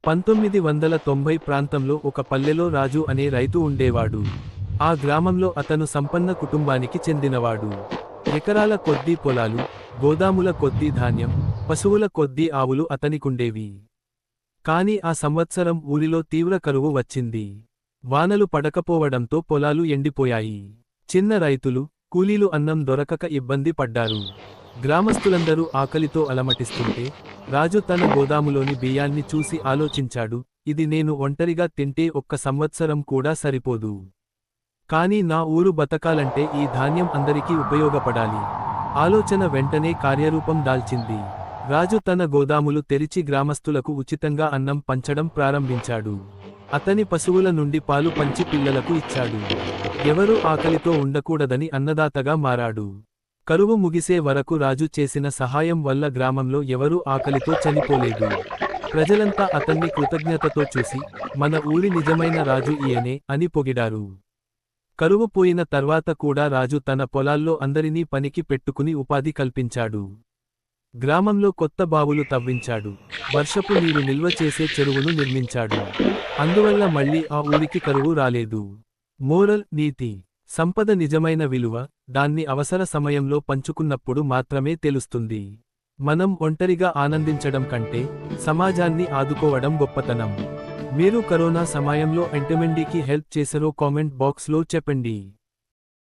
1990 ప్రాంతంలో ఒక పల్లెలో రాజు అనే రైతు ఉండేవాడు. ఆ గ్రామంలో అతను సంపన్న కుటుంబానికి చెందినవాడు. ఎకరాల కొద్దీ పొలాలు, గోదాముల కొద్దీ ధాన్యం, పశువుల కొద్దీ ఆవులు అతనికుండేవి. కాని ఆ సంవత్సరం ఊరిలో తీవ్ర కరువు వచ్చింది. వానలు పడకపోవడంతో పొలాలు ఎండిపోయాయి. చిన్న రైతులు, కూలీలు అన్నం దొరకక ఇబ్బంది పడ్డారు. గ్రామస్తులందరూ ఆకలితో అలమటిస్తుంటే రాజు తన గోదాములోని బియ్యాన్ని చూసి ఆలోచించాడు, ఇది నేను ఒంటరిగా తింటే ఒక్క సంవత్సరం కూడా సరిపోదు. కాని నా ఊరు బతకాలంటే ఈ ధాన్యం అందరికీ ఉపయోగపడాలి. ఆలోచన వెంటనే కార్యరూపం దాల్చింది. రాజు తన గోదాములు తెరిచి గ్రామస్తులకు ఉచితంగా అన్నం పంచడం ప్రారంభించాడు. అతని పశువుల నుండి పాలు పంచి పిల్లలకు ఇచ్చాడు. ఎవరూ ఆకలితో ఉండకూడదని అన్నదాతగా మారాడు. కరువు ముగిసే వరకు రాజు చేసిన సహాయం వల్ల గ్రామంలో ఎవరూ ఆకలితో చనిపోలేదు. ప్రజలంతా అతన్ని కృతజ్ఞతతో చూసి, మన ఊరి నిజమైన రాజు ఈయనే అని పొగిడారు. కరువు పోయిన తర్వాత కూడా రాజు తన పొలాల్లో అందరినీ పనికి పెట్టుకుని ఉపాధి కల్పించాడు. గ్రామంలో కొత్త బావులు తవ్వించాడు. వర్షపు నీరు నిల్వ చేసే చెరువును నిర్మించాడు. అందువల్ల మళ్ళీ ఆ ఊరికి కరువు రాలేదు. మోరల్ నీతి: సంపద నిజమైన విలువ దాన్ని అవసర సమయంలో పంచుకున్నప్పుడు మాత్రమే తెలుస్తుంది. మనం ఒంటరిగా ఆనందించడం కంటే సమాజాన్ని ఆదుకోవడం గొప్పతనం. మీరు కరోనా సమయంలో ఎంతమందికి హెల్ప్ చేశారో కామెంట్ బాక్స్లో చెప్పండి.